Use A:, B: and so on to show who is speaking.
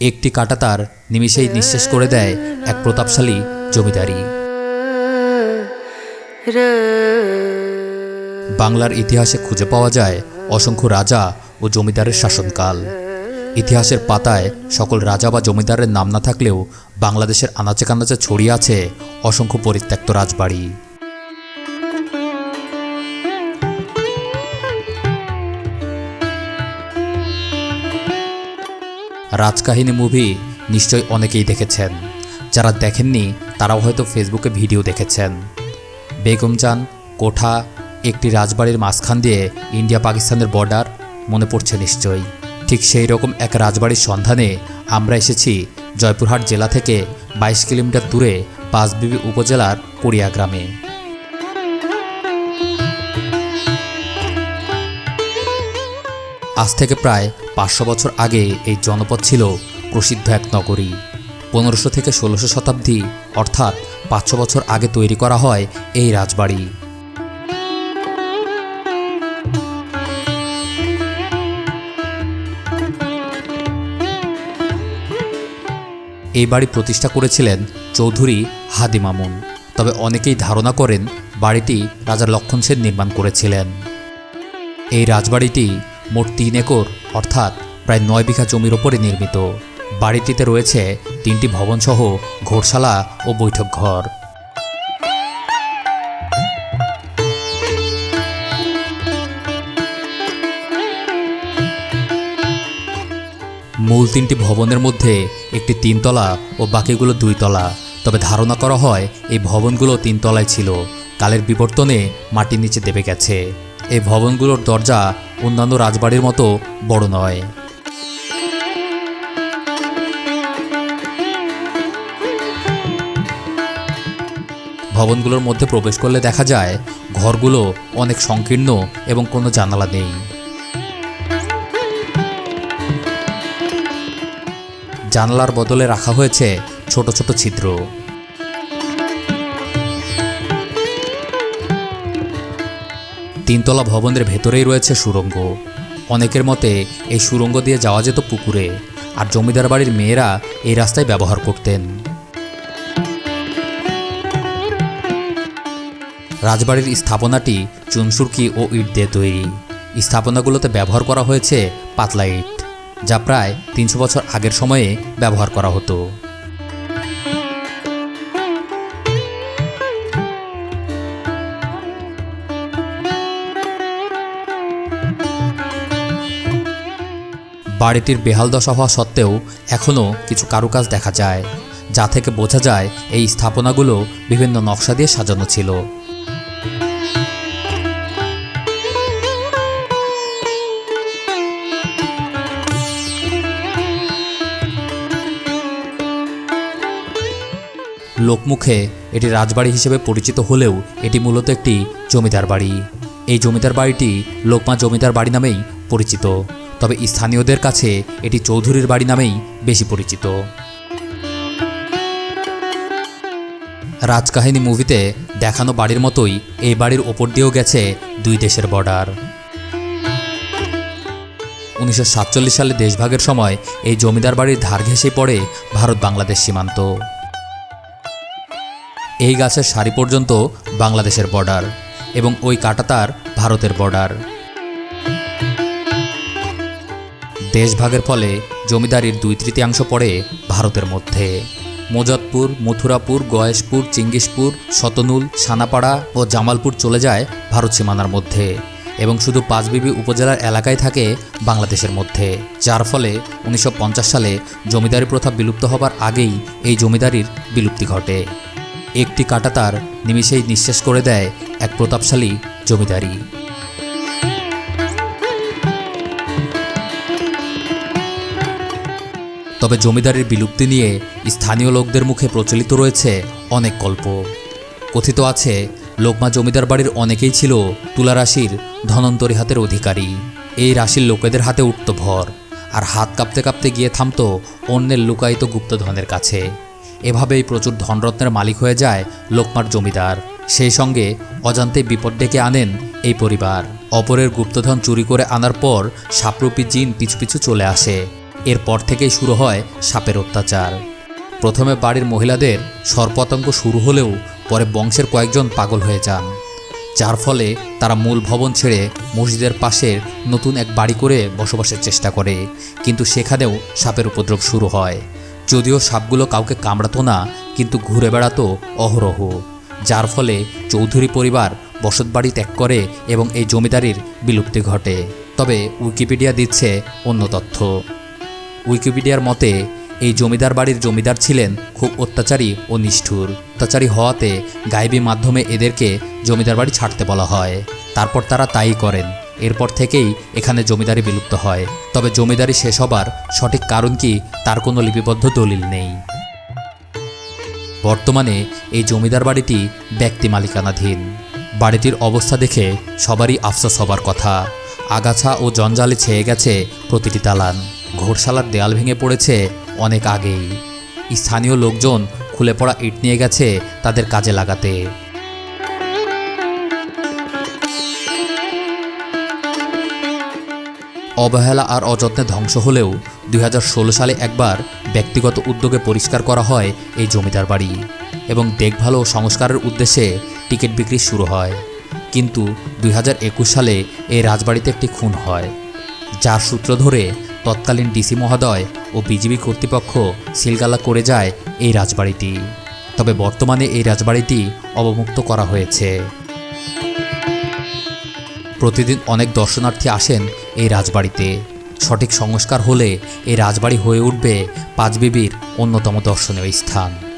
A: একটি কাঁটাতার নিমিষেই নিঃশেষ করে দেয় এক প্রতাপশালী জমিদারি। বাংলার ইতিহাসে খুঁজে পাওয়া যায় অসংখ্য রাজা ও জমিদারের শাসনকাল। ইতিহাসের পাতায় সকল রাজা বা জমিদারের নাম না থাকলেও বাংলাদেশের আনাচে কানাচে ছড়িয়ে আছে অসংখ্য পরিত্যক্ত রাজবাড়ি। রাজকাহিনী মুভি নিশ্চয়ই অনেকেই দেখেছেন, যারা দেখেননি তারাও হয়তো ফেসবুকে ভিডিও দেখেছেন। বেগম জান, কোঠা, একটি রাজবাড়ির মাঝখান দিয়ে ইন্ডিয়া পাকিস্তানের বর্ডার মনে পড়ছে নিশ্চয়ই। ঠিক সেই রকম এক রাজবাড়ির সন্ধানে আমরা এসেছি জয়পুরহাট জেলা থেকে 22 কিলোমিটার দূরে পাঁচবিবি উপজেলার কুড়িয়া গ্রামে। আজ থেকে প্রায় 500 বছর আগে এই জনপদ ছিল প্রসিদ্ধ এক নগরী। 1500 থেকে 1600 শতাব্দী অর্থাৎ 500 বছর আগে তৈরি করা হয় এই রাজবাড়ি। এই বাড়ি প্রতিষ্ঠা করেছিলেন চৌধুরী হাদি মামুন। তবে অনেকেই ধারণা করেন বাড়িটি রাজা লক্ষণ সেন নির্মাণ করেছিলেন। এই রাজবাড়িটি মোট 3 একর অর্থাৎ প্রায় 9 বিঘা জমির ওপরে নির্মিত। বাড়িটিতে রয়েছে 3টি ভবনসহ ঘোরশালা ও বৈঠক ঘর। মূল 3টি ভবনের মধ্যে একটি 3 তলা ও বাকিগুলো 2 তলা। তবে ধারণা করা হয় এই ভবনগুলো 3 তলায় ছিল, কালের বিবর্তনে মাটির নিচে দেবে গেছে। এই ভবনগুলোর দরজা অন্যান্য রাজবাড়ির মতো বড় নয়। ভবনগুলোর মধ্যে প্রবেশ করলে দেখা যায় ঘরগুলো অনেক সংকীর্ণ এবং কোনো জানালা নেই। জানালার বদলে রাখা হয়েছে ছোট ছোট ছিদ্র। তিনতলা ভবনের ভেতরেই রয়েছে সুড়ঙ্গ। অনেকের মতে এই সুড়ঙ্গ দিয়ে যাওয়া যেত পুকুরে, আর জমিদার বাড়ির মেয়েরা এই রাস্তায় ব্যবহার করতেন। রাজবাড়ির স্থাপনাটি চুনসুরকি ও ইট দিয়ে তৈরি। স্থাপনাগুলোতে ব্যবহার করা হয়েছে পাতলা ইট, যা প্রায় 300 বছর আগের সময়ে ব্যবহার করা হতো। বাড়িটির বেহাল দশা হওয়া সত্ত্বেও এখনও কিছু কারুকাজ দেখা যায়, যা থেকে বোঝা যায় এই স্থাপনাগুলো বিভিন্ন নকশা দিয়ে সাজানো ছিল। লোকমুখে এটি রাজবাড়ি হিসেবে পরিচিত হলেও এটি মূলত একটি জমিদার বাড়ি। এই জমিদার বাড়িটি লোকমা জমিদার বাড়ি নামেই পরিচিত, তবে স্থানীয়দের কাছে এটি চৌধুরীর বাড়ি নামেই বেশি পরিচিত। রাজকাহিনী মুভিতে দেখানো বাড়ির মতোই এই বাড়ির ওপর দিয়েও গেছে 2 দেশের বর্ডার। 1947 সালে দেশভাগের সময় এই জমিদার বাড়ির ধার ঘেঁষে পড়ে ভারত বাংলাদেশ সীমান্ত। এই গাছের সারি পর্যন্ত বাংলাদেশের বর্ডার এবং ওই কাঁটাতার ভারতের বর্ডার। দেশভাগের ফলে জমিদারির 2/3 পড়ে ভারতের মধ্যে। মোজাদপুর, মথুরাপুর, গয়েশপুর, চিঙ্গিসপুর, শতনুল, সানাপাড়া ও জামালপুর চলে যায় ভারত সীমানার মধ্যে এবং শুধু পাঁচবিবি উপজেলার এলাকায় থাকে বাংলাদেশের মধ্যে, যার ফলে 1950 সালে জমিদারি প্রথা বিলুপ্ত হবার আগেই এই জমিদারির বিলুপ্তি ঘটে। একটি কাঁটাতার নিমিষেই নিঃশেষ করে দেয় এক প্রতাপশালী জমিদারি। তবে জমিদারির বিলুপ্তি নিয়ে স্থানীয় লোকদের মুখে প্রচলিত রয়েছে অনেক গল্প। কথিত আছে লোকমা জমিদার বাড়ির অনেকেই ছিল তুলা রাশির ধনন্তরী হাতের অধিকারী। এই রাশির লোকেদের হাতে উঠত ভর, আর হাত কাঁপতে কাঁপতে গিয়ে থামত অন্যের লুকায়িত গুপ্তধনের কাছে। এভাবেই প্রচুর ধনরত্নের মালিক হয়ে যায় লোকমার জমিদার। সেই সঙ্গে অজান্তেই বিপদ ডেকে আনেন এই পরিবার। অপরের গুপ্তধন চুরি করে আনার পর সাপরূপী জিন পিছু পিছু চলে আসে, এরপর থেকেই শুরু হয় সাপের অত্যাচার। প্রথমে বাড়ির মহিলাদের সর্পাতঙ্ক শুরু হলেও পরে বংশের কয়েকজন পাগল হয়ে যান, যার ফলে তারা মূল ভবন ছেড়ে মসজিদের পাশের নতুন এক বাড়ি করে বসবাসের চেষ্টা করে, কিন্তু সেখানেও সাপের উপদ্রব শুরু হয়। যদিও সাপগুলো কাউকে কামড়াতো না, কিন্তু ঘুরে বেড়াতো অহরহ, যার ফলে চৌধুরী পরিবার বসতবাড়ি ত্যাগ করে এবং এই জমিদারির বিলুপ্তি ঘটে। তবে উইকিপিডিয়া দিচ্ছে অন্য তথ্য। উইকিপিডিয়ার মতে এই জমিদার বাড়ির জমিদার ছিলেন খুব অত্যাচারী ও নিষ্ঠুর। অত্যাচারী হওয়াতে গায়েবী মাধ্যমে এদেরকে জমিদার বাড়ি ছাড়তে বলা হয়। তারপর তারা তাই করেন। এরপর থেকেই এখানে জমিদারি বিলুপ্ত হয়। তবে জমিদারি শেষ হবার সঠিক কারণ কি তার কোনো লিপিবদ্ধ দলিল নেই। বর্তমানে এই জমিদার বাড়িটি ব্যক্তি মালিকানাধীন। বাড়িটির অবস্থা দেখে সবারই আফসোস হবার কথা। আগাছা ও জঞ্জালে ছেয়ে গেছে প্রতিটি দালান। ঘোরশালার দেয়াল ভেঙে পড়েছে অনেক আগেই। স্থানীয় লোকজন খুলে পড়া ইট নিয়ে গেছে তাদের কাজে লাগাতে। অবহেলা আর অযত্নে ধ্বংস হলেও 2016 সালে একবার ব্যক্তিগত উদ্যোগে পরিষ্কার করা হয় এই জমিদার বাড়ি এবং দেখভাল ও সংস্কারের উদ্দেশ্যে টিকিট বিক্রি শুরু হয়। কিন্তু 2021 সালে এই রাজবাড়িতে একটি খুন হয়, যার সূত্র ধরে তৎকালীন ডিসি মহোদয় ও বিজিবি কর্তৃপক্ষ সিলগালা করে যায় এই রাজবাড়িটি। তবে বর্তমানে এই রাজবাড়িটি অবমুক্ত করা হয়েছে। প্রতিদিন অনেক দর্শনার্থী আসেন এই রাজবাড়িতে। সঠিক সংস্কার হলে এই রাজবাড়ি হয়ে উঠবে পাঁচবিবির অন্যতম দর্শনীয় স্থান।